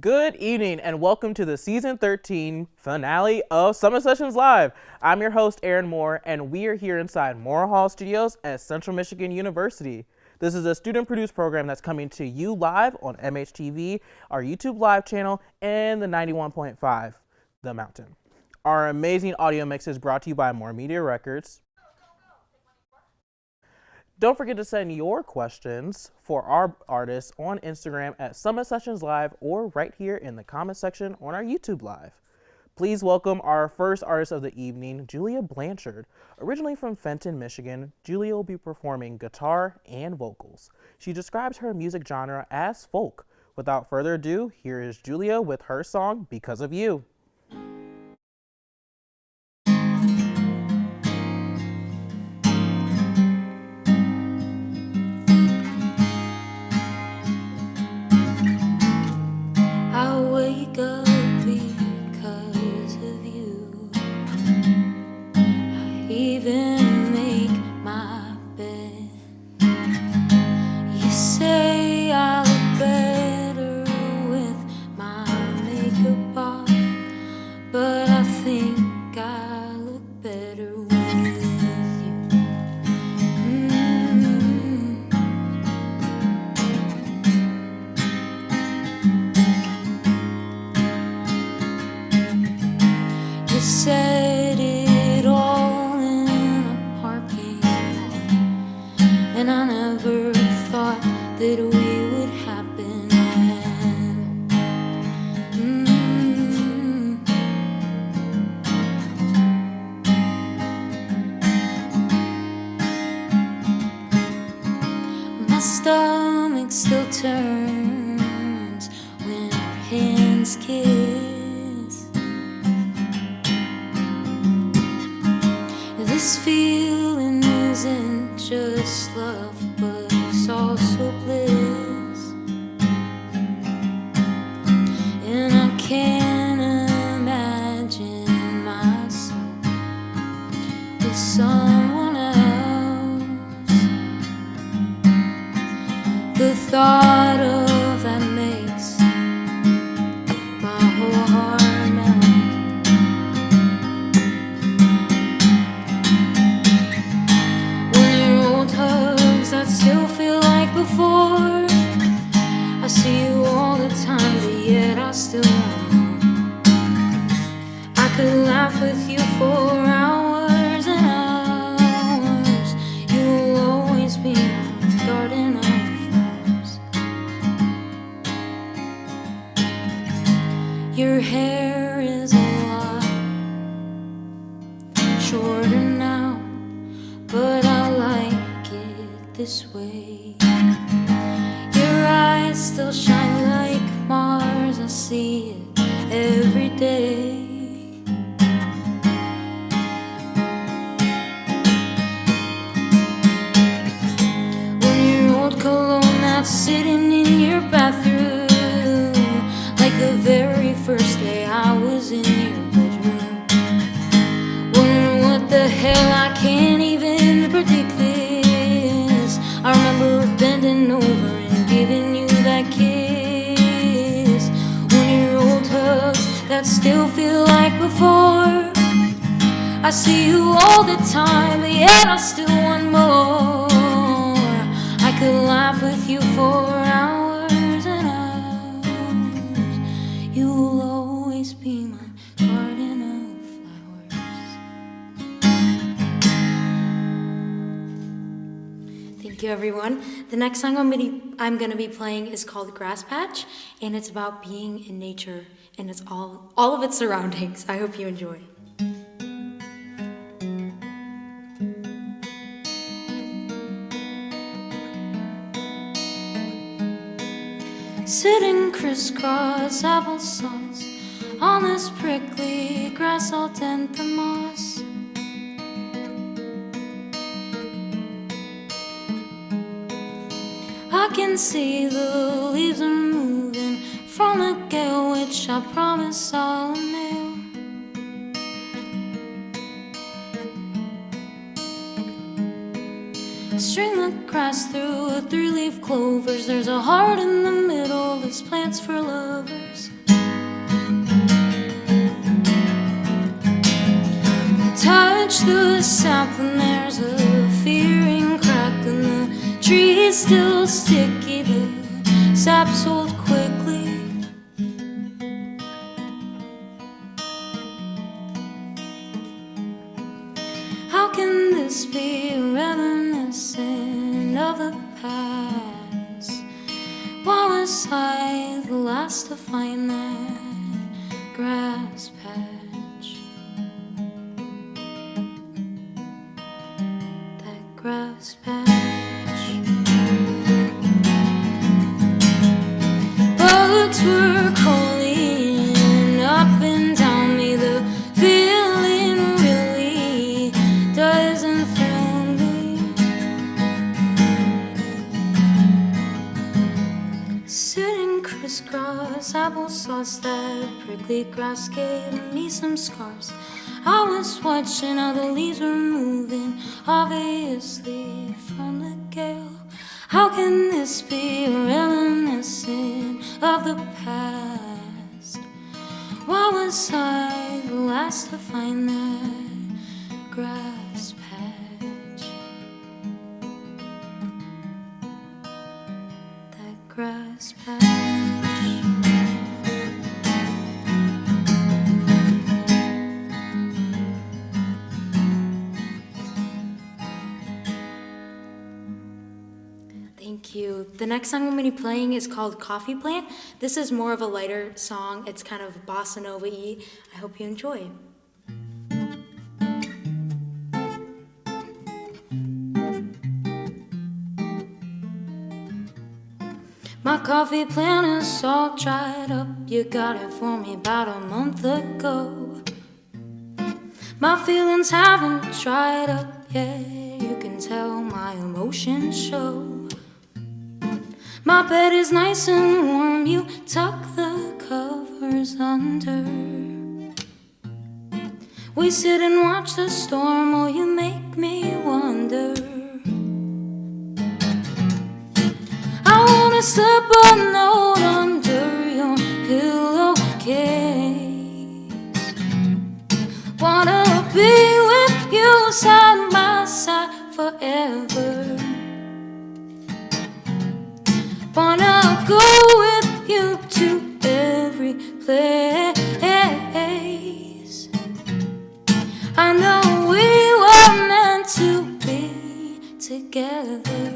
Good evening and welcome to the season 13 finale of Summer Sessions Live. I'm your host, Aaron Moore, and we are here inside Moore Hall Studios at Central Michigan University. This is a student-produced program that's coming to you live on MHTV, our YouTube live channel, and the 91.5, The Mountain. Our amazing audio mix is brought to you by More Media Records. Don't forget to send your questions for our artists on Instagram at Summit Sessions Live or right here in the comment section on our YouTube Live. Please welcome our first artist of the evening, Julia Blanchard. Originally from Fenton, Michigan, Julia will be performing guitar and vocals. She describes her music genre as folk. Without further ado, here is Julia with her song, Because of You. Said it all in a parking lot, and I never thought that we would happen My stomach still turns when our hands kiss. This feeling isn't just love, but it's also bliss. And I can't imagine myself with someone else. The thought of that makes my whole heart melt. Still feel like before. I see you all the time, but yet I still want more. I could laugh with you for hours and hours. You will always be my garden of flowers. Your hair is a lot shorter now, but I like this way. Your eyes still shine like Mars. I see it every day. When your old cologne that's sitting in your bathroom, like the very first day I was in your bedroom. Wondering what the hell, I can't even predict this. I remember bending over and giving you that kiss. When your old hugs that still feel like before. I see you all the time, but yet I still want more. I could laugh with you for hours and hours. You will always be my garden of flowers. Thank you, everyone. The next song I'm going to be playing is called Grass Patch, and it's about being in nature, and it's all of its surroundings. I hope you enjoy. Sitting crisscross applesauce on this prickly grass, I'll dent the moss. I can see the leaves are moving from the gale, which I promise I'll nail. String the grass through 3-leaf clovers. There's a heart in the middle, this plant's for lovers. watch the sap when there's a fearing crack and the tree is still sticky. The sap's sold quickly. How can this be reminiscent of the past? Why was I the last to find that grass patch? That grass patch. Bugs were crawling up and down me. The feeling really doesn't thrill me. Sitting crisscross, applesauce, that prickly grass gave me some scars. I was watching how the leaves were moving, obviously from the gale. How can this be reminiscent of the past? Why was I the last to find that grass patch? That grass patch. Thank you. The next song I'm going to be playing is called Coffee Plant. This is more of a lighter song. It's kind of bossa nova-y. I hope you enjoy. My coffee plant is all dried up. You got it for me about a month ago. My feelings haven't dried up yet. You can tell my emotions show. My bed is nice and warm. You tuck the covers under. We sit and watch the storm. Oh, you make me wonder. I wanna slip a note under your pillowcase. Wanna be with you side by side forever. Wanna go with you to every place. I know we were meant to be together.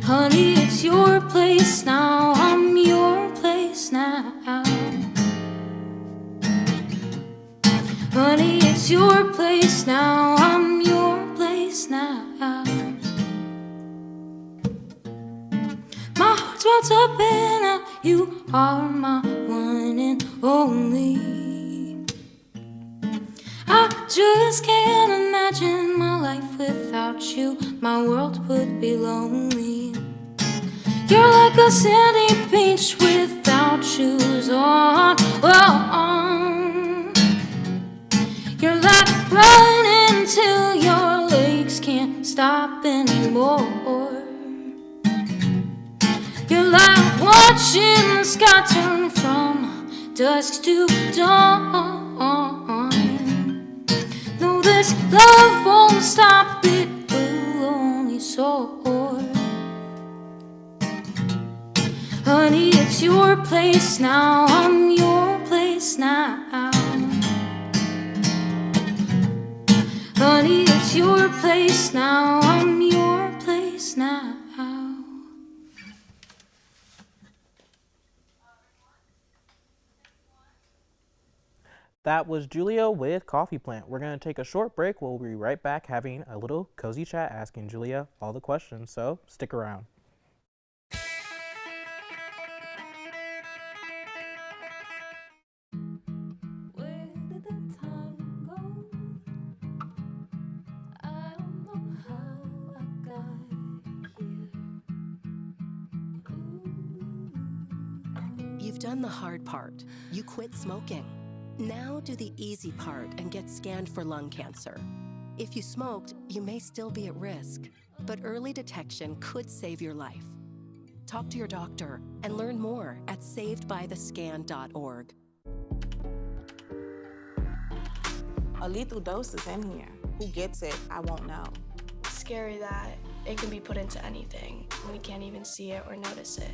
Honey, it's your place now. I'm your place now. Honey, it's your place now. I'm your place now. My heart's wrapped up in how you are my one and only. I just can't imagine my life without you. My world would be lonely. You're like a sandy beach without shoes on. You're like running till your legs can't stop anymore. You're like watching the sky turn from dusk to dawn. No, this love won't stop, it will only soar. Honey, it's your place now. I'm your place now. Honey, it's your place now. I'm your place now. That was Julia with Coffee Plant. We're going to take a short break. We'll be right back having a little cozy chat asking Julia all the questions, so stick around. Where did the time go? I don't know how I got here. You've done the hard part. You quit smoking. Now do the easy part and get scanned for lung cancer. If you smoked, you may still be at risk, but early detection could save your life. Talk to your doctor and learn more at savedbythescan.org. a lethal dose is in here. Who gets it, I won't know. Scary that it can be put into anything, and we can't even see it or notice it.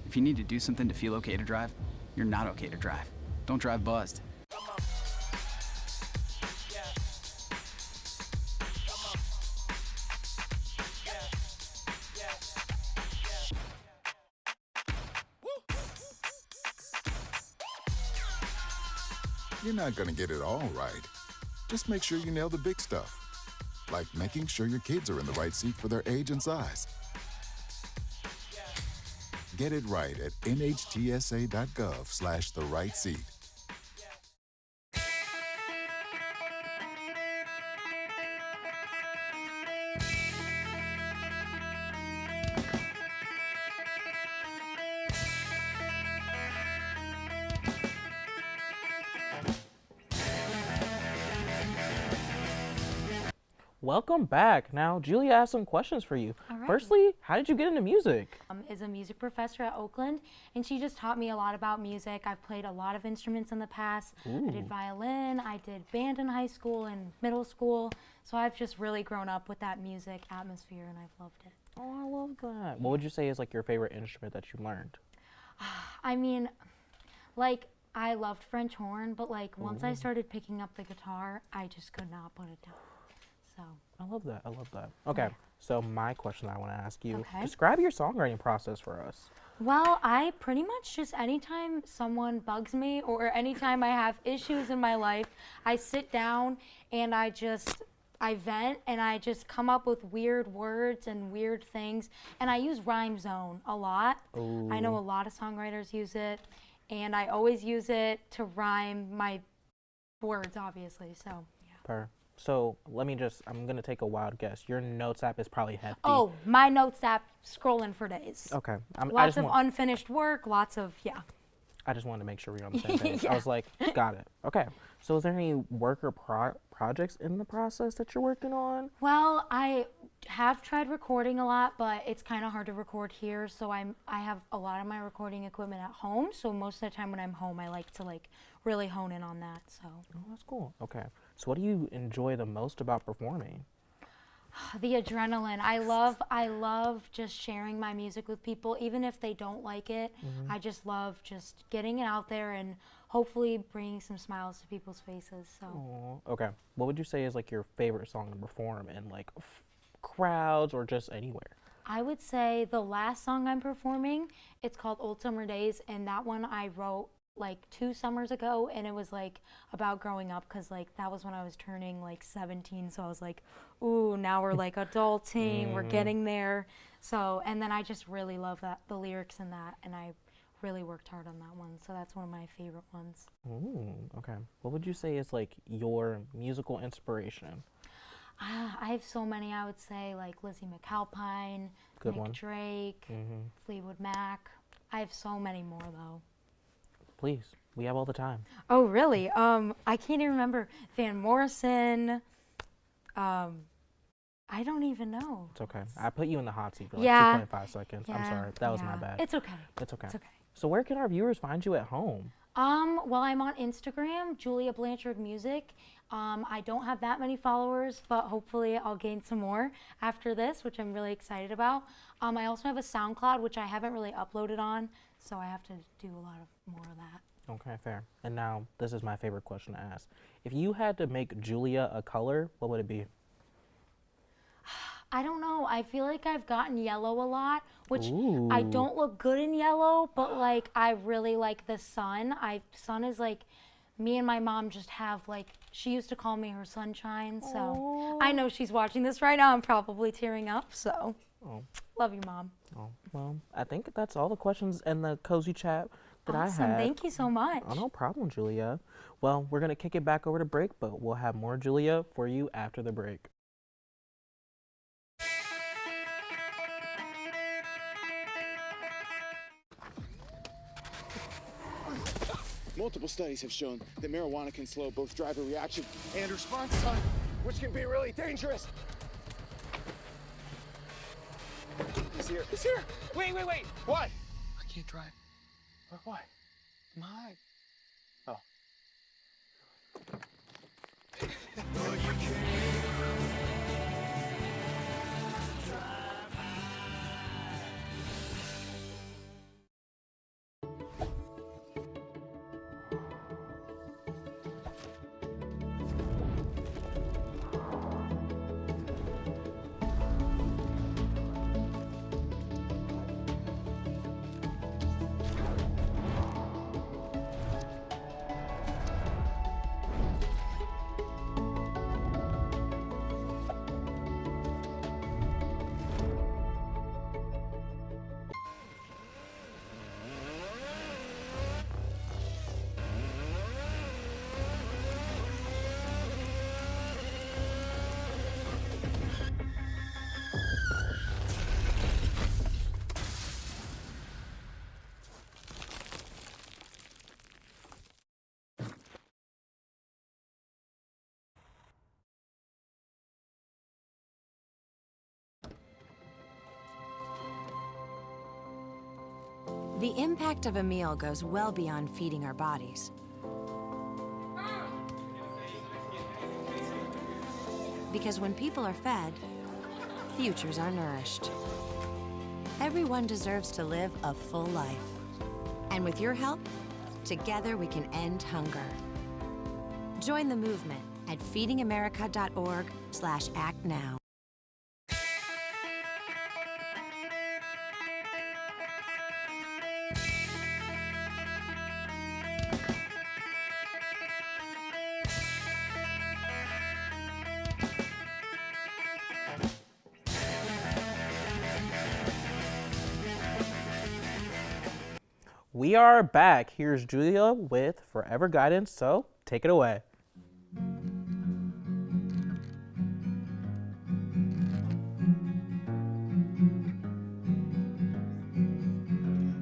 If you need to do something to feel okay to drive, you're not okay to drive. Don't drive buzzed. You're not gonna get it all right. Just make sure you nail the big stuff, like making sure your kids are in the right seat for their age and size. Get it right at nhtsa.gov/the-right-seat. Welcome back. Now, Julia has some questions for you. All right. Firstly, how did you get into music? Is a music professor at Oakland, and she just taught me a lot about music. I've played a lot of instruments in the past. Ooh. I did violin, I did band in high school and middle school, so I've just really grown up with that music atmosphere, and I've loved it. Oh, I love that. What would you say is like your favorite instrument that you learned? I mean, like, I loved French horn, but like once I started picking up the guitar, I just could not put it down. So I love that. I love that. Okay, so my question I want to ask you, Okay. describe your songwriting process for us. well, I pretty much just anytime someone bugs me or anytime I have issues in my life, I sit down and I vent and I just come up with weird words and weird things. And I use Rhyme Zone a lot. I know a lot of songwriters use it, and I always use it to rhyme my words, obviously. So yeah. So I'm going to take a wild guess. Your notes app is probably hefty. Oh, my notes app scrolling for days. Okay. Lots of unfinished work, lots of, yeah. I just wanted to make sure we were on the same page. Yeah. I was like, got it. Okay. So is there any work or projects in the process that you're working on? Well, I have tried recording a lot, but it's kind of hard to record here. So I have a lot of my recording equipment at home. So most of the time when I'm home, I like to really hone in on that. So Oh, that's cool. Okay. So what do you enjoy the most about performing? the adrenaline. I love just sharing my music with people, even if they don't like it. I just love just getting it out there and hopefully bringing some smiles to people's faces. So. Oh, okay. What would you say is like your favorite song to perform in like crowds or just anywhere? I would say the last song I'm performing, it's called Old Summer Days, and that one I wrote like 2 summers ago, and it was like about growing up, because like that was when I was turning like 17, so I was like, ooh, now we're like adulting, we're getting there. So, and then I just really love the lyrics in that, and I really worked hard on that one, so that's one of my favorite ones. Ooh, okay. What would you say is like your musical inspiration? I have so many. I would say like Lizzie McAlpine, Good Nick one. Drake, Fleetwood Mac. I have so many more though. Please, we have all the time. Oh, really? I can't even remember. Van Morrison. I don't even know. It's okay. I put you in the hot seat for like Yeah. 2.5 seconds. I'm Yeah, sorry. That was my yeah. bad. It's okay. It's okay. It's okay. So where can our viewers find you at home? Well, I'm on Instagram, Julia Blanchard Music. I don't have that many followers, but hopefully I'll gain some more after this, which I'm really excited about. I also have a SoundCloud, which I haven't really uploaded on, so I have to do a lot of more of that. Okay, fair. And now, this is my favorite question to ask. If you had to make Julia a color, what would it be? I don't know. I feel like I've gotten yellow a lot, which Ooh. I don't look good in yellow, but like I really like the sun. Sun is like, me and my mom just have like, she used to call me her sunshine. So I know she's watching this right now. I'm probably tearing up. So love you, Mom. Oh, well, I think that's all the questions in the cozy chat that Awesome. I had. Thank you so much. Oh, no problem, Julia. Well, we're going to kick it back over to break, but we'll have more Julia for you after the break. Multiple studies have shown that marijuana can slow both driver reaction and response time. which can be really dangerous. He's here. He's here. Wait. What? I can't drive. Why? My. Oh. The impact of a meal goes well beyond feeding our bodies. Because when people are fed, futures are nourished. Everyone deserves to live a full life. And with your help, together we can end hunger. Join the movement at feedingamerica.org/actnow. We are back. Here's Julia with Forever Guidance, so take it away.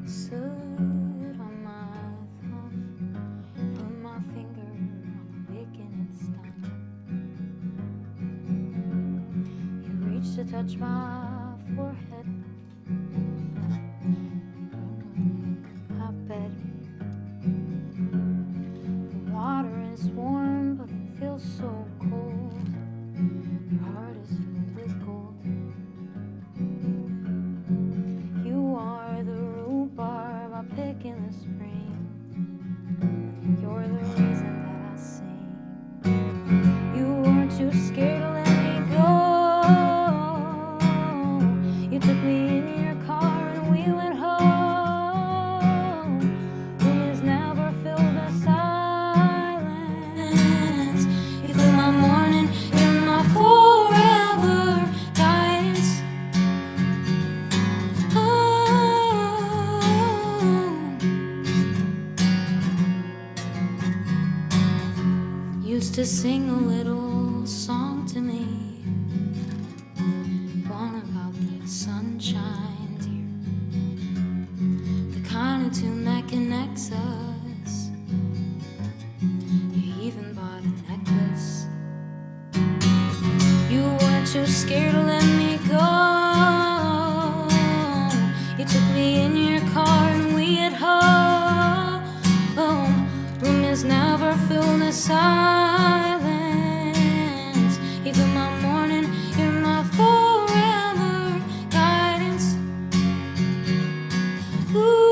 Sit on my thumb, put my finger on the wick and it's done. You reach to touch my forehead. Bed. The water is warm, but it feels so cold. Your heart is filled with gold. You are the rhubarb I pick in the spring. You're the reason that I sing. You weren't too scared to let me go. You took me in your car and we went home. Used to sing a little song to me, one about the sunshine, dear, the kind of tune that connects us. You even bought a necklace. You weren't too scared to let me go. You took me in your car and we at home. Room is never filled with silence. Even my morning, you're my forever guidance. Ooh.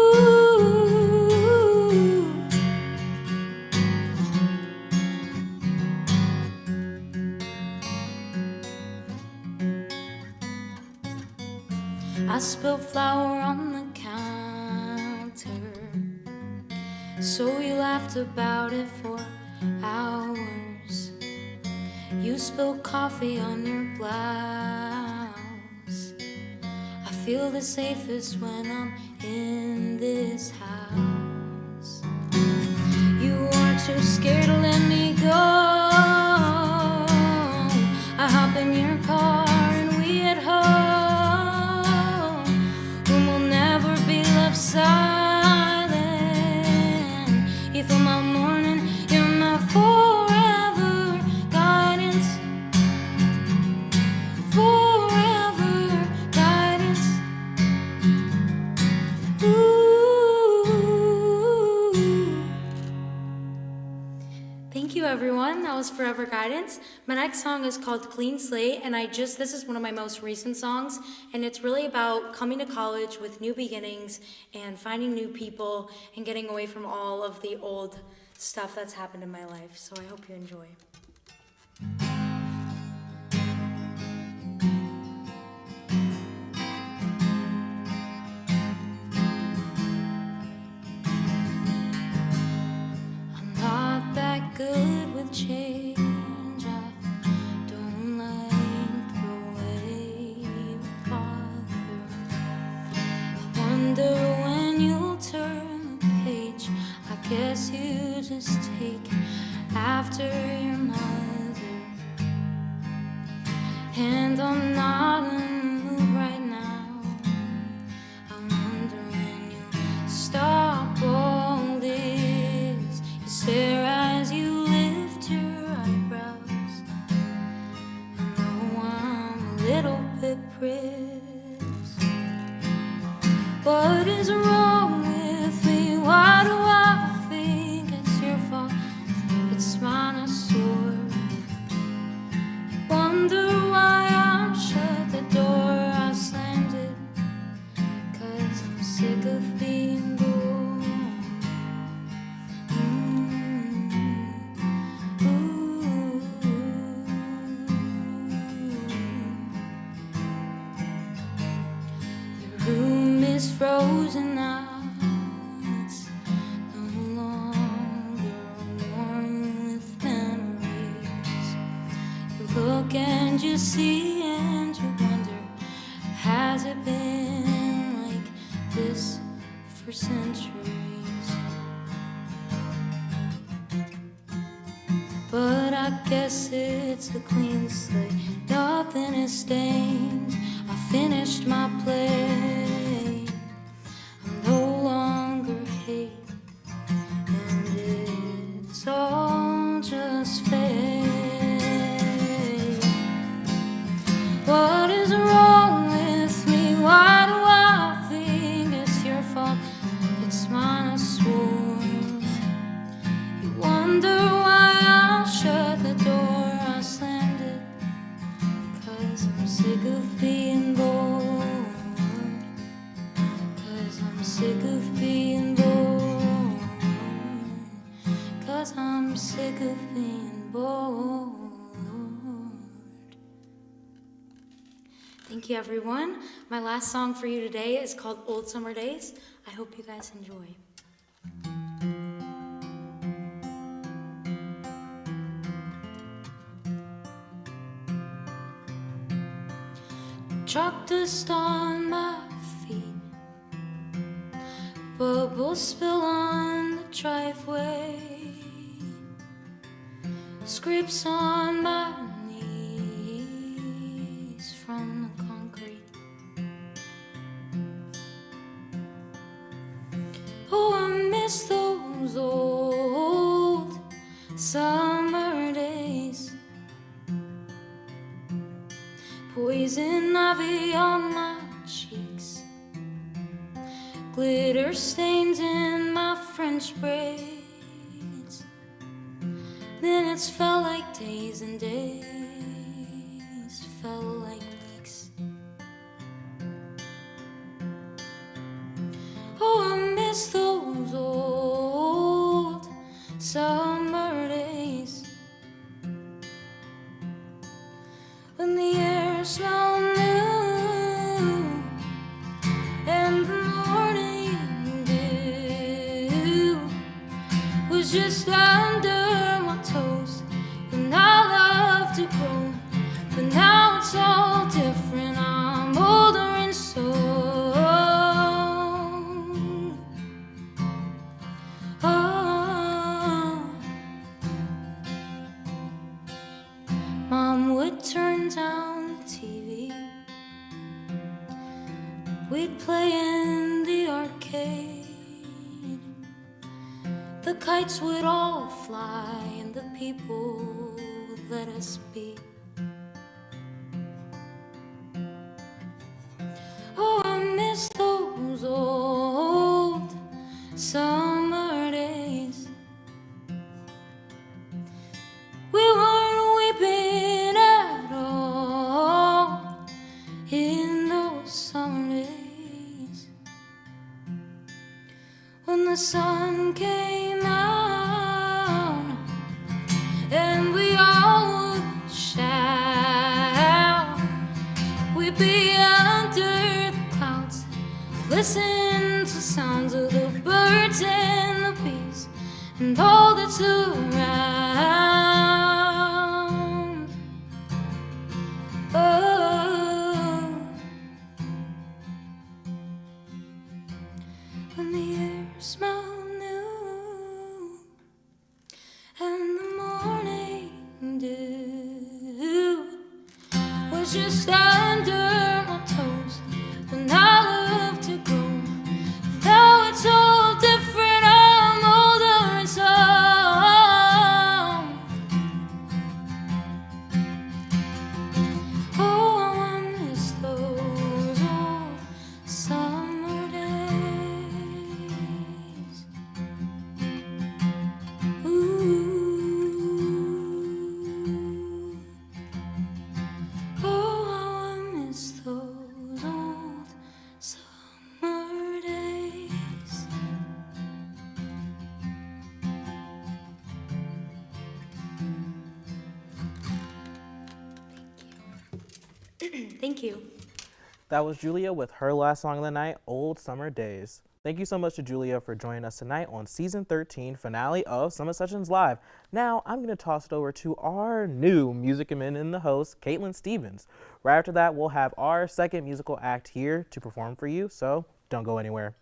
I spilled flour on the counter, so we laughed about it for hours. You spilled coffee on your blouse. I feel the safest when I'm in this house. You weren't too scared to let me go. I hop in your car and we at home. Room will never be left silent. You fill my morning, you're my forever guidance. Thank you, everyone. That was Forever Guidance. My next song is called Clean Slate, and this is one of my most recent songs, and it's really about coming to college with new beginnings and finding new people and getting away from all of the old stuff that's happened in my life. So I hope you enjoy. Good with change, I don't like the way you bother. I wonder when you'll turn the page. I guess you just take after your mother. And I'm not in the mood right now. I wonder when you'll stop all this. You stare as you lift your eyebrows. I know I'm a little bit pressed. What is wrong with me? Why do I think it's your fault? It's mine, I swear. Wonder why I shut the door, I slammed it, 'cause I'm sick of being bored. The room is frozen now, it's no longer warm with memories. You look and you see and you wonder, has it been like this for centuries? But I guess it's a clean slate, nothing is stained. I finished my play, I'm no longer hate, and it's all just fake. What is wrong with me? Why do I think it's your fault? It's mine, I swore. You wonder why I shut the door, I slammed it, 'cause I'm sick of being bored. 'Cause I'm sick of being bored. 'Cause I'm sick of being bored. Thank you, everyone. My last song for you today is called Old Summer Days. I hope you guys enjoy. Chalk dust on my feet, bubbles spill on the driveway, scrapes on my knees from the concrete. Oh, I miss those old summer days. Poison ivy on my cheeks, glitter stains in my French braids. Then it's felt like days and days, felt like weeks. Oh, I miss those old summer days, when the air smelled new and the morning dew was just under my toes. And I loved to grow, but now it's all different. I'm older and so Mom would turn down the TV, we'd play in the arcade, the kites would all fly and the people would let us be. Oh, I miss those old summer days, sun came out, and we all would shout. We'd be under the clouds, listen to sounds of the birds and the bees and all that's around. Oh, when the air smelled new and the morning dew was just under my toes, and I loved to grow. Now it's all different, I'm older and so all I want is those old summer days. Ooh. All I want is those old summer days. Thank you. That was Julia with her last song of the night, Old Summer Days. Thank you so much to Julia for joining us tonight on Season 13 finale of Summer Sessions Live. Now, I'm going to toss it over to our new Music and Men in the host, Caitlin Stevens. Right after that, we'll have our second musical act here to perform for you, so don't go anywhere.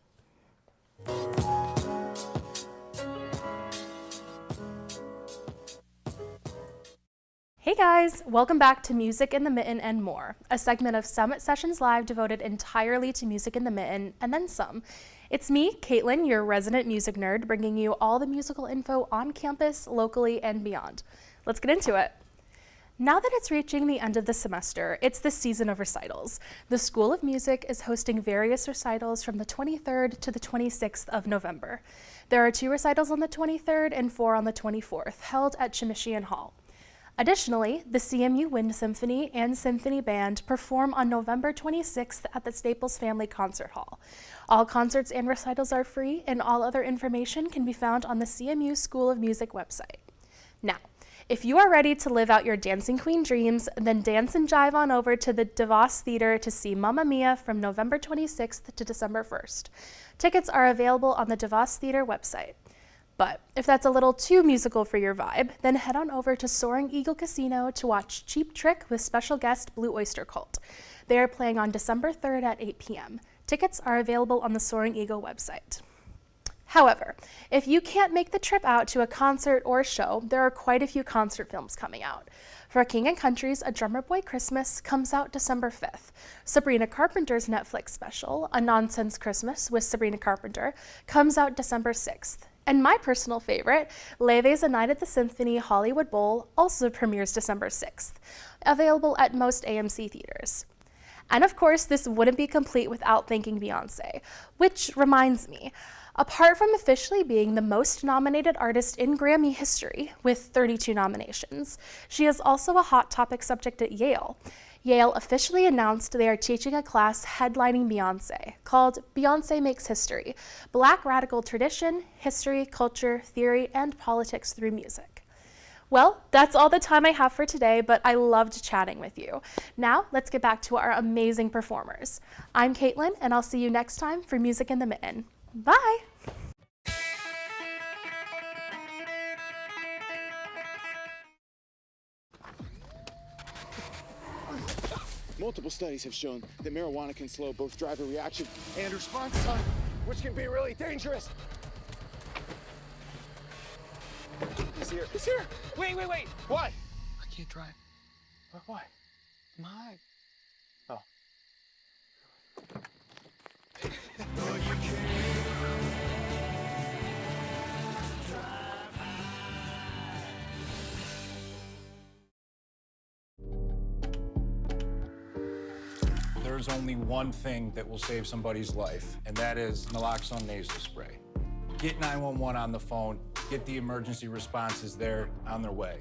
Hey guys, welcome back to Music in the Mitten and More, a segment of Summit Sessions Live devoted entirely to music in the mitten and then some. It's me, Caitlin, your resident music nerd, bringing you all the musical info on campus, locally, and beyond. Let's get into it. Now that it's reaching the end of the semester, it's the season of recitals. The School of Music is hosting various recitals from the 23rd to the 26th of November. There are 2 recitals on the 23rd and 4 on the 24th, held at Chimichan Hall. Additionally, the CMU Wind Symphony and Symphony Band perform on November 26th at the Staples Family Concert Hall. All concerts and recitals are free, and all other information can be found on the CMU School of Music website. Now, if you are ready to live out your Dancing Queen dreams, then dance and jive on over to the DeVos Theater to see Mamma Mia from November 26th to December 1st. Tickets are available on the DeVos Theater website. But if that's a little too musical for your vibe, then head on over to Soaring Eagle Casino to watch Cheap Trick with special guest Blue Oyster Cult. They are playing on December 3rd at 8 p.m. Tickets are available on the Soaring Eagle website. However, if you can't make the trip out to a concert or show, there are quite a few concert films coming out. For King and Country's A Drummer Boy Christmas comes out December 5th. Sabrina Carpenter's Netflix special, A Nonsense Christmas with Sabrina Carpenter, comes out December 6th. And my personal favorite, Leve's A Night at the Symphony Hollywood Bowl, also premieres December 6th, available at most AMC theaters. And of course, this wouldn't be complete without thanking Beyonce, which reminds me, apart from officially being the most nominated artist in Grammy history with 32 nominations, she is also a hot topic subject at Yale. Yale officially announced they are teaching a class headlining Beyonce called Beyonce Makes History: Black Radical Tradition, History, Culture, Theory, and Politics Through Music. Well, that's all the time I have for today, but I loved chatting with you. Now, let's get back to our amazing performers. I'm Caitlin, and I'll see you next time for Music in the Mitten. Bye! Multiple studies have shown that marijuana can slow both driver reaction and response time, which can be really dangerous. He's here. He's here. Wait. What? I can't drive. Why? My. Oh. There's only one thing that will save somebody's life, and that is naloxone nasal spray. Get 911 on the phone, get the emergency responses there on their way.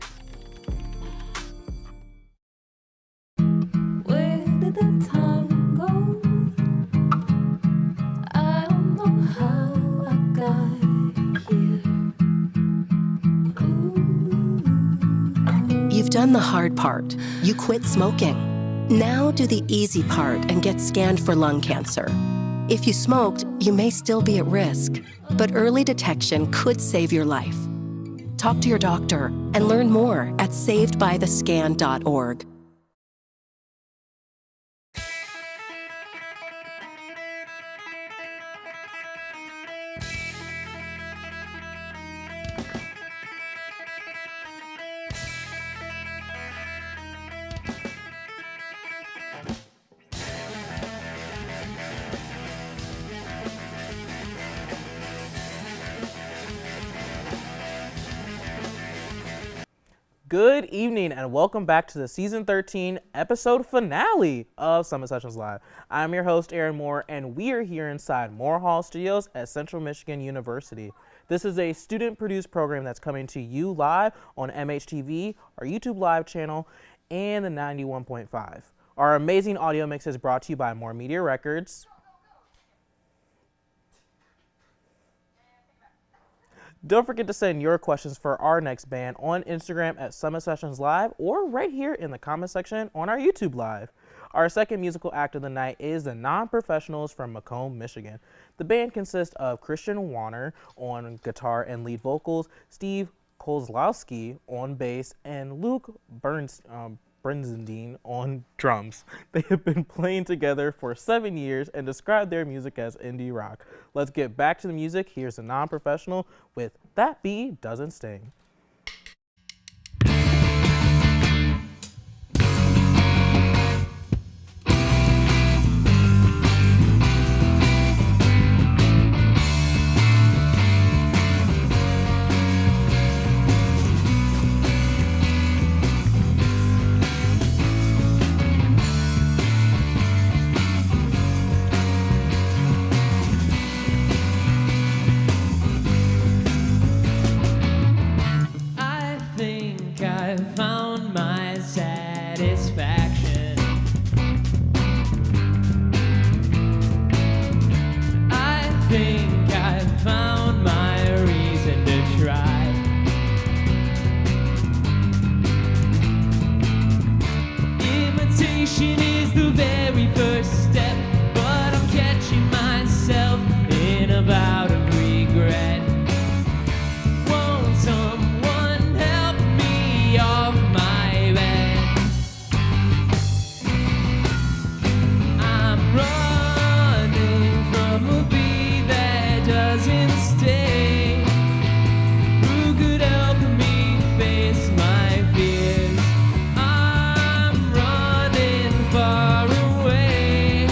Where did the time go? I don't know how I got You've done the hard part. You quit smoking. Now do the easy part and get scanned for lung cancer. If you smoked, you may still be at risk, but early detection could save your life. Talk to your doctor and learn more at savedbythescan.org. Good evening and welcome back to the season 13 episode finale of Summit Sessions Live. I'm your host Aaron Moore and we are here inside Moore Hall Studios at Central Michigan University. This is a student-produced program that's coming to you live on MHTV, our YouTube live channel, and the 91.5. Our amazing audio mix is brought to you by More Media Records. Don't forget to send your questions for our next band on Instagram at Summit Sessions Live or right here in the comment section on our YouTube Live. Our second musical act of the night is the Nonprofessionals from Macomb, Michigan. The band consists of Christian Warner on guitar and lead vocals, Steve Kozlowski on bass, and Luke Brenzendine on drums. They have been playing together for 7 years and describe their music as indie rock. Let's get back to the music. Here's a Non-Professional with That Bee Doesn't Sting. Far away.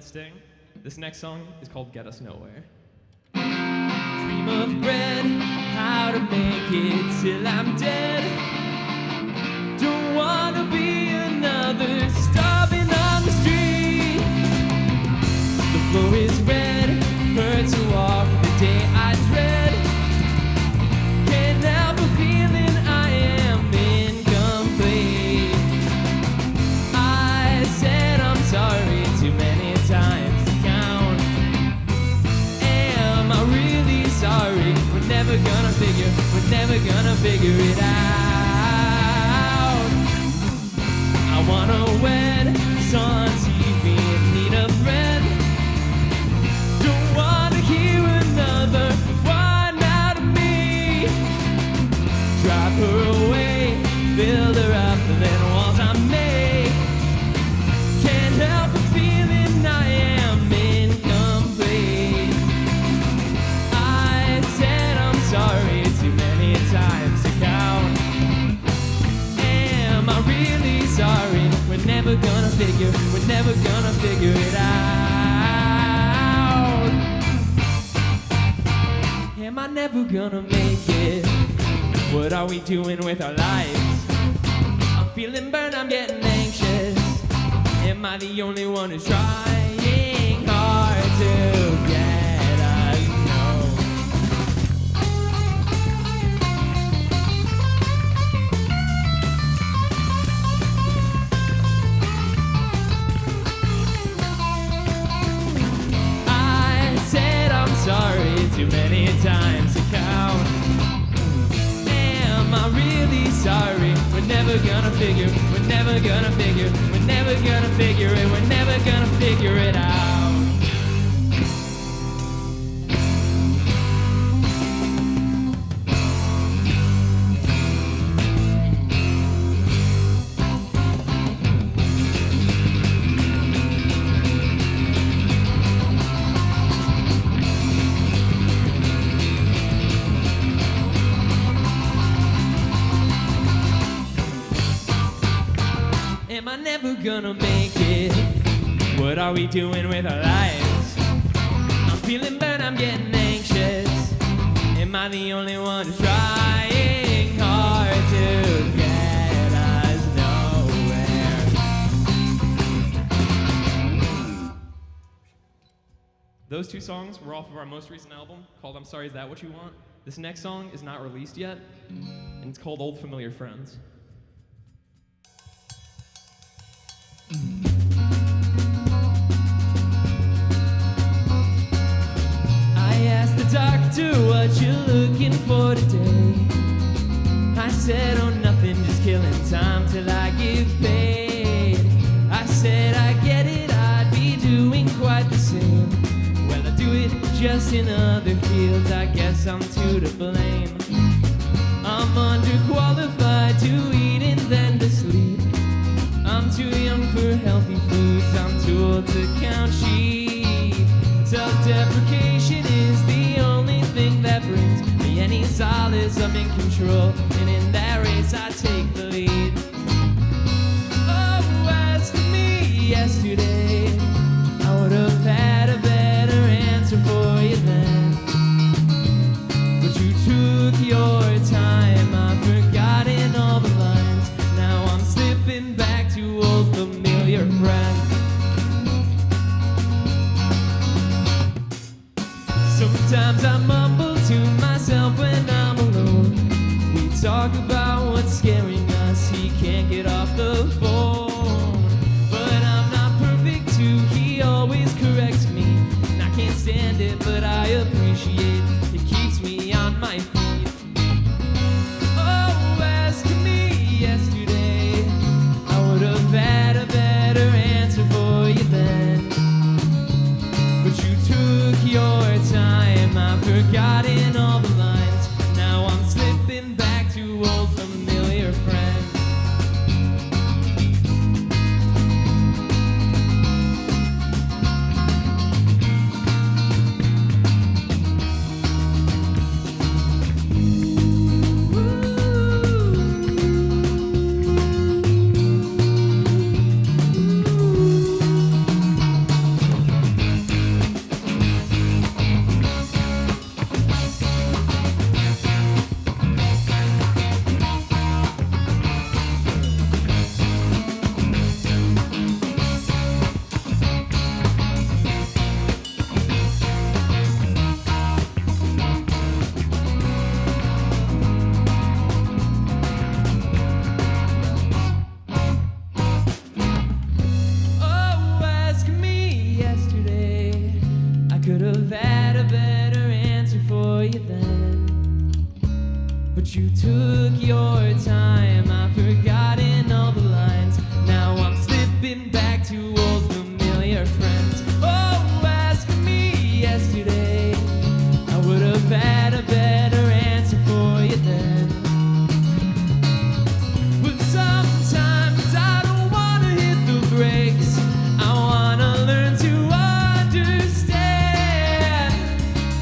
Sting. This next song is called Get Us Nowhere. Dream of bread, how to make it till I'm dead. Don't wanna be another starving on the street. The floor is red, hurts to walk the day I dread. Can't help but feeling I am incomplete. I said I'm sorry too many times to count. Am I really sorry? We're never gonna figure it out. I wanna wed, on TV in need of bread. Don't wanna hear another one out of me. Drive her away, build her up, and then walls I make. Can't help but feeling I am incomplete. I said I'm sorry too many times to count. Am I really sorry? We're never gonna figure it out. Am I never gonna make it? What are we doing with our lives? I'm feeling burned, I'm getting anxious. Am I the only one who's trying hard to get us know? I said I'm sorry too many times to count. Am I really sorry? We're never gonna figure it out. Am I never gonna make it? What are we doing with our lives? I'm feeling burned, I'm getting anxious. Am I the only one who's trying hard to get us nowhere? Those two songs were off of our most recent album called I'm Sorry, Is That What You Want? This next song is not released yet, and it's called Old Familiar Friends. I asked the doctor what you're looking for today. I said, oh, nothing, just killing time till I get paid. I said, I get it, I'd be doing quite the same. Well, I do it just in other fields, I guess I'm too to blame. I'm underqualified to eat and then to sleep. I'm too young for healthy foods, I'm too old to count sheep. Self-deprecation is the only thing that brings me any solace. I'm in control, and in that race I take the lead. Oh, ask me yesterday, I would have had a better answer for you then. But you took your time, I've forgotten all the lines. Now I'm slipping back to old familiar friends. Sometimes I mumble to myself when I'm alone. We talk about what's scaring us, he can't get off the phone. But I'm not perfect too, he always corrects me. And I can't stand it, but I appreciate it keeps me on my feet. Oh, ask me yesterday, I would have had a better answer for you then. But you took your time, I've forgotten all the lines. Now I'm slipping back to old familiar friends. Could have had a better answer for you then, but you took your time. I've forgotten all the lines. Now I'm slipping back to old familiar friends. Oh, ask me yesterday, I would have had a better answer for you then. But sometimes I don't want to hit the brakes. I want to learn to understand.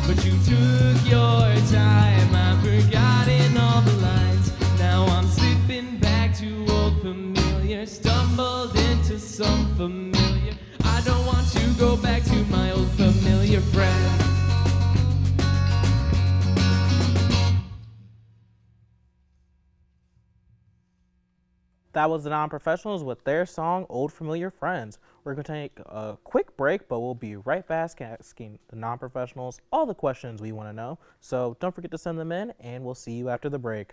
But you took your time. I've forgotten all the lines. Now I'm slipping back to old familiar. Stumbled into some familiar. I don't want to go back to my old familiar friend. That was the Nonprofessionals with their song, Old Familiar Friends. We're going to take a quick break, but we'll be right back asking the Nonprofessionals all the questions we want to know. So don't forget to send them in, and we'll see you after the break.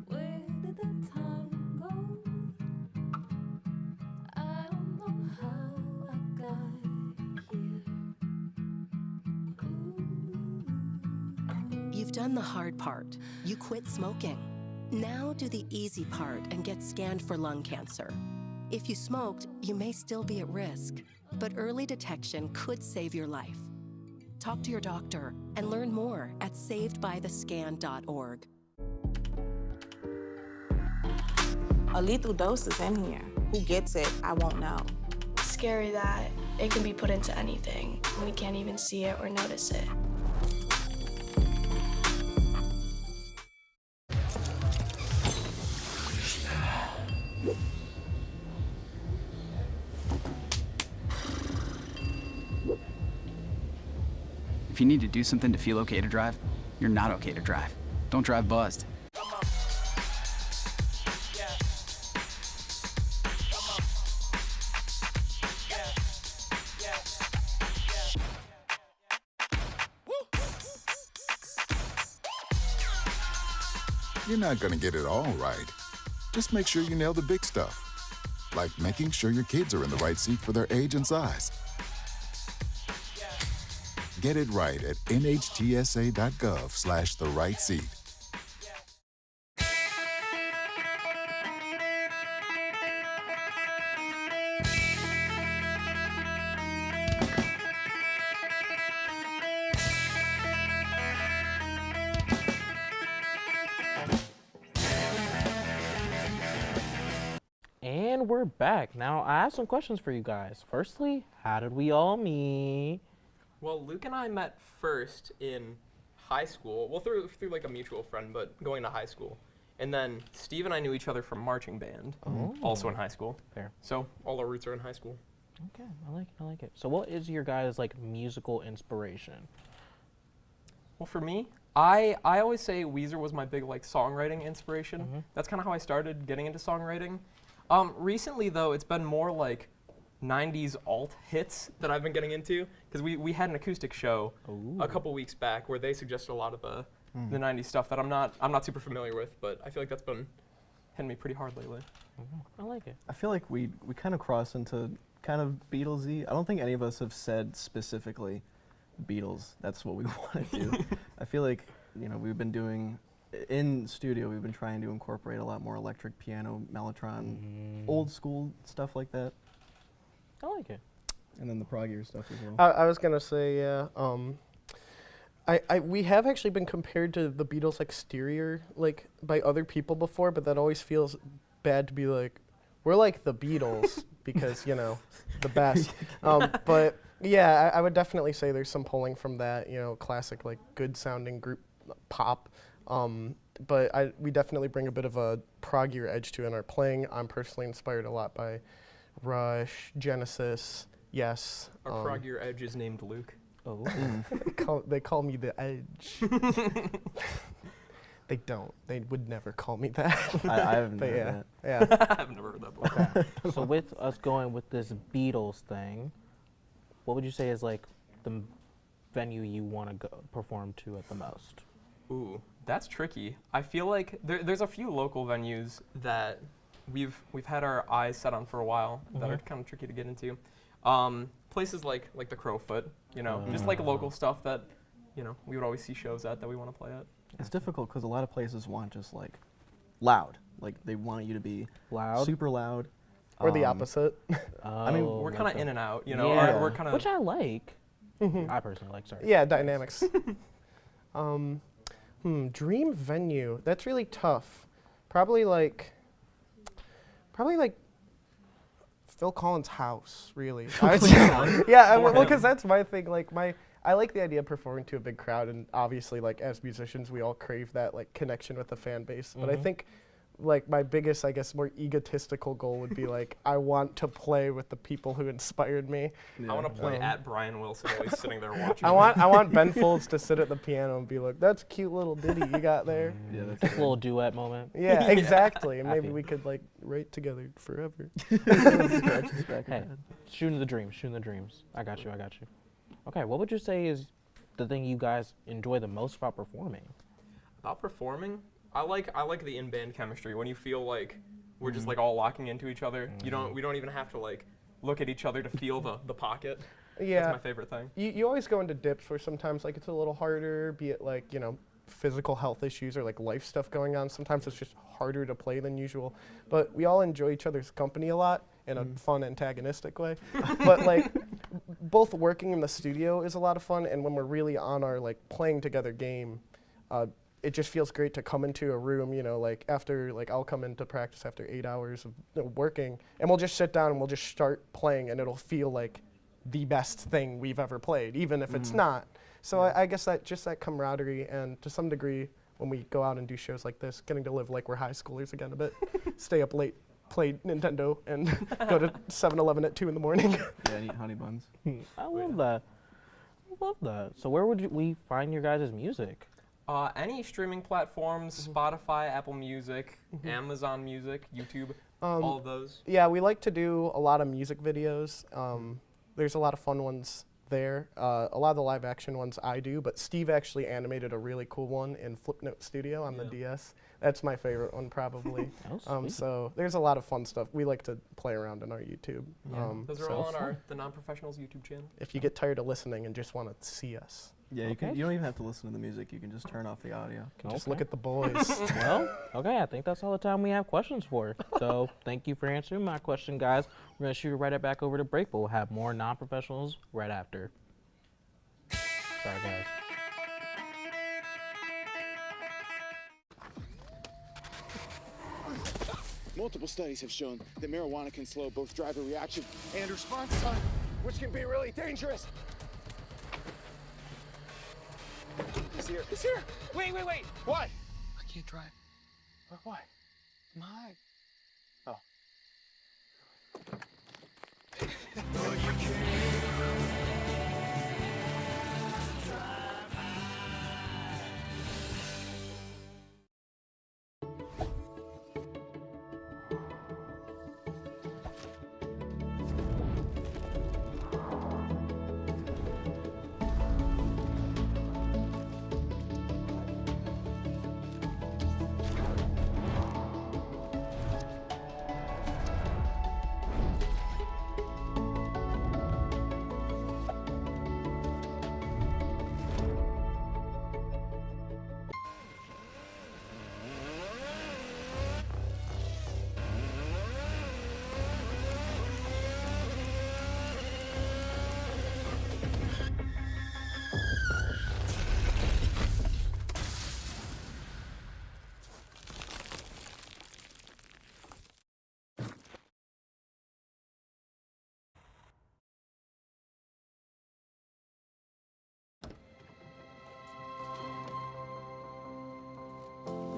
Where did the time go? I don't know how I got here. You've done the hard part. You quit smoking. Now do the easy part and get scanned for lung cancer. If you smoked, you may still be at risk, but early detection could save your life. Talk to your doctor and learn more at savedbythescan.org. A lethal dose is in here. Who gets it, I won't know. It's scary that it can be put into anything and we can't even see it or notice it. If you need to do something to feel okay to drive, you're not okay to drive. Don't drive buzzed. You're not going to get it all right. Just make sure you nail the big stuff, like making sure your kids are in the right seat for their age and size. Get it right at nhtsa.gov/the-right-seat. And we're back. Now, I have some questions for you guys. Firstly, how did we all meet? Well, Luke and I met first in high school. Well, through like a mutual friend, but going to high school. And then Steve and I knew each other from marching band, also in high school. Fair. So all our roots are in high school. Okay, I like it. So what is your guys' like musical inspiration? Well, for me, I always say Weezer was my big like songwriting inspiration. That's kind of how I started getting into songwriting. Recently, though, it's been more like 90s alt hits that I've been getting into, because we had an acoustic show a couple weeks back where they suggested a lot of the 90s stuff that I'm not super familiar with, but I feel like that's been hitting me pretty hard lately. I like it. I feel like we kind of cross into kind of Beatlesy. I don't think any of us have said specifically Beatles. That's what we want to do. I feel like, you know, we've been doing in studio, we've been trying to incorporate a lot more electric piano, mellotron, old school stuff like that. I like it. And then the proggier stuff as well. I was gonna say, yeah. We have actually been compared to the Beatles' exterior, like by other people before, but that always feels bad to be like, we're like the Beatles because, you know, the best. But yeah, I would definitely say there's some pulling from that, you know, classic like good sounding group pop. But we definitely bring a bit of a proggier edge to it in our playing. I'm personally inspired a lot by Rush, Genesis, Yes. Our proggier edge is named Luke. Oh. They call me the Edge. They don't. They would never call me that. I haven't heard that. Yeah. I've never heard that before. Okay. So with us going with this Beatles thing, what would you say is like the venue you want to go perform to at the most? Ooh, that's tricky. I feel like there's a few local venues that we've had our eyes set on for a while that are kind of tricky to get into. Places like the Crowfoot, you know, just like local stuff that, you know, we would always see shows at that we want to play at. It's difficult because a lot of places want just like loud, like they want you to be loud, super loud, or the opposite. I mean, we're kind of in and out, you know. Yeah. We're kind of, which I like. I personally like. Sorry. Yeah, dynamics. Dream venue. That's really tough. Probably like Phil Collins' house, really. Yeah, well, because that's my thing. Like I like the idea of performing to a big crowd, and obviously, like as musicians, we all crave that like connection with the fan base. But I think, like my biggest, I guess, more egotistical goal would be like I want to play with the people who inspired me. I want to play at Brian Wilson while he's sitting there watching. I want Ben Folds to sit at the piano and be like, "That's a cute little ditty you got there." Yeah, that's a little duet moment. Yeah, exactly. And maybe we could like write together forever. Hey, shooting the dreams. I got you. Okay, what would you say is the thing you guys enjoy the most about performing? About performing? I like the in-band chemistry when you feel like we're just like all locking into each other. We don't even have to like look at each other to feel the pocket. Yeah, that's my favorite thing. You always go into dips where sometimes like it's a little harder, be it like, you know, physical health issues or like life stuff going on. Sometimes it's just harder to play than usual. But we all enjoy each other's company a lot in a fun, antagonistic way. But like both working in the studio is a lot of fun, and when we're really on our like playing together game, it just feels great to come into a room, you know, like after, like I'll come into practice after 8 hours of working, and we'll just sit down and we'll just start playing, and it'll feel like the best thing we've ever played, even if it's not. So I guess that just that camaraderie, and to some degree, when we go out and do shows like this, getting to live like we're high schoolers again a bit, stay up late, play Nintendo, and go to 7-Eleven at 2 in the morning. Yeah, and eat honey buns. I love that. So where would we find your guys' music? Any streaming platforms, Spotify, Apple Music, Amazon Music, YouTube, all of those. Yeah, we like to do a lot of music videos. There's a lot of fun ones there. A lot of the live action ones I do, but Steve actually animated a really cool one in Flipnote Studio on the DS. That's my favorite one, probably. So there's a lot of fun stuff. We like to play around on our YouTube. Those are all on the Nonprofessionals YouTube channel. If you get tired of listening and just want to see us. Yeah, you don't even have to listen to the music. You can just turn off the audio. Just look at the boys. Well, okay, I think that's all the time we have questions for. So thank you for answering my question, guys. We're going to shoot it right back over to break, but we'll have more Non-Professionals right after. Sorry, guys. Multiple studies have shown that marijuana can slow both driver reaction and response time, which can be really dangerous. He's here. He's here. Wait. What? I can't drive. Why? My. Oh.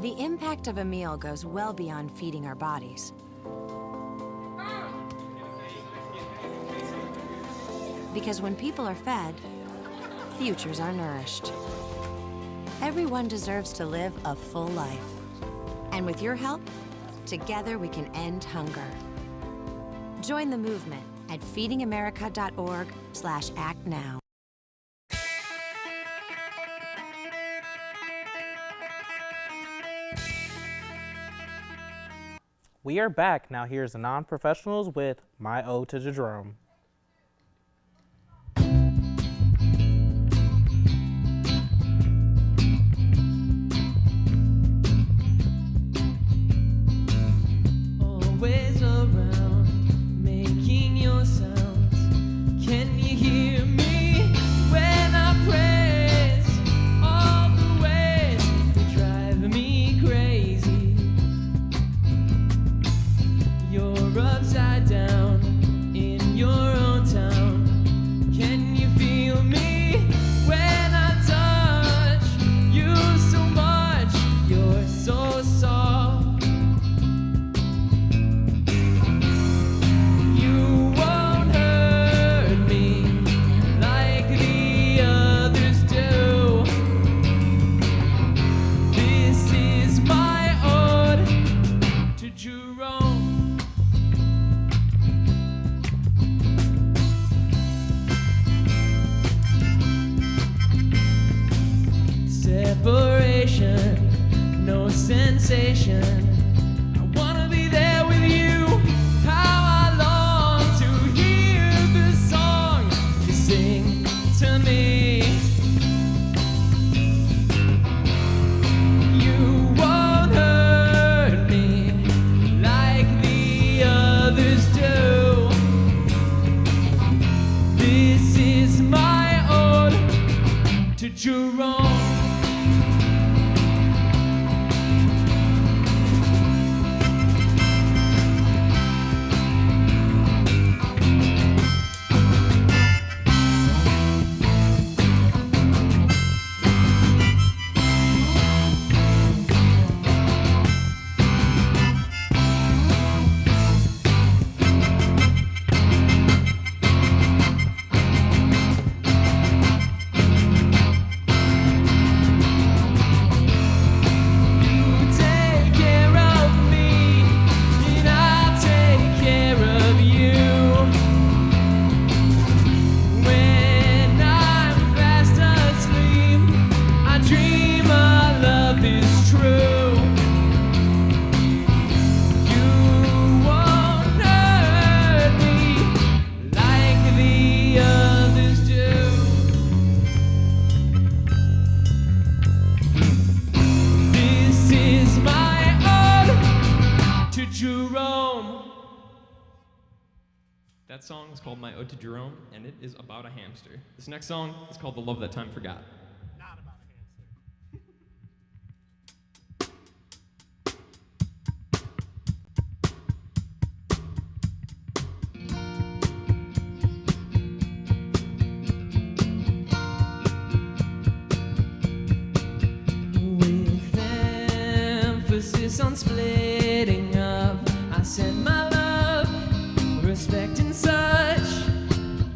The impact of a meal goes well beyond feeding our bodies. Because when people are fed, futures are nourished. Everyone deserves to live a full life. And with your help, together we can end hunger. Join the movement at feedingamerica.org/act now. We are back. Now here's the Non-Professionals with My Ode to Jerome. Always around, making your sounds. Can you hear me when I praise all the ways that drive me crazy? You're upside down in your own town. Can you feel me when I touch you so much? You're so soft. You won't hurt me like the others do. This is my ode to Jerome. Separation, no sensation. I wanna be there with you. How I long to hear the song you sing to me. You won't hurt me like the others do. This is my ode to Jerome. Take care of me, and I'll take care of you. When I'm fast asleep, I dream our love is true. You won't hurt me like the others do. This is my ode to Jerome. That song is called My Ode to Jerome, and it is about a hamster. This next song is called The Love That Time Forgot. With emphasis on splitting up, I send my love, respect and such,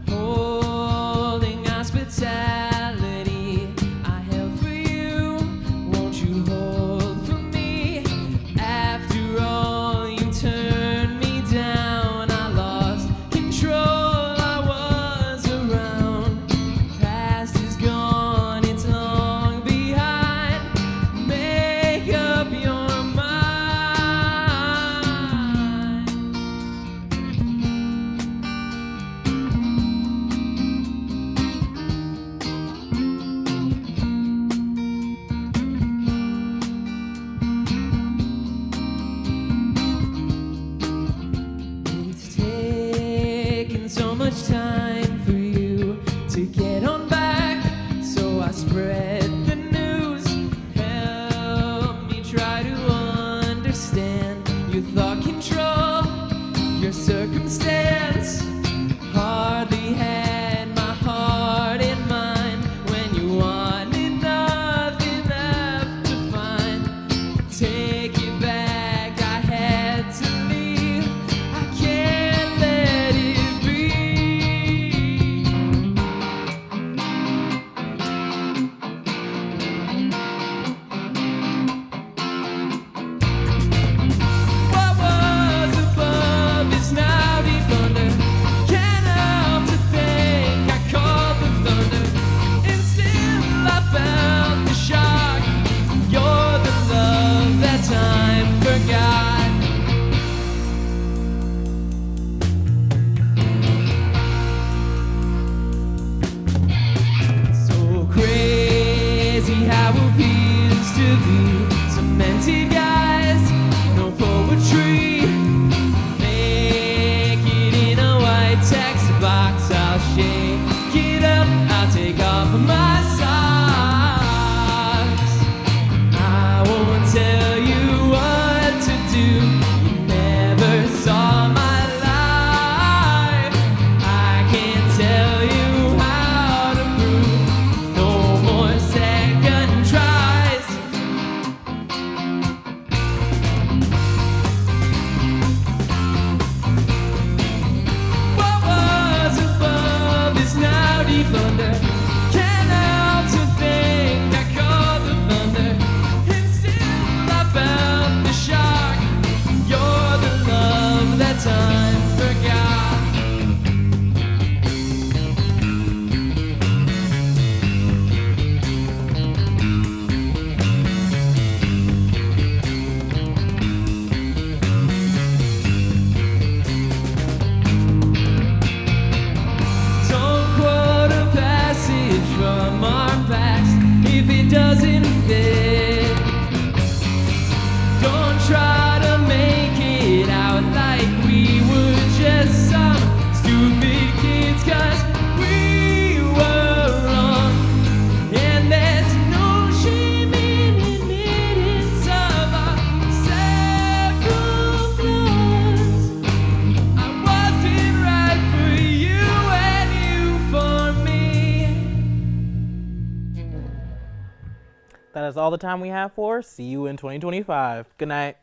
holding hospitality. I held for you, won't you hold for me? After all, you turned me down. I lost control, I was around. Past is gone, it's long behind. Make up your mind. That is all the time we have for. See you in 2025. Good night.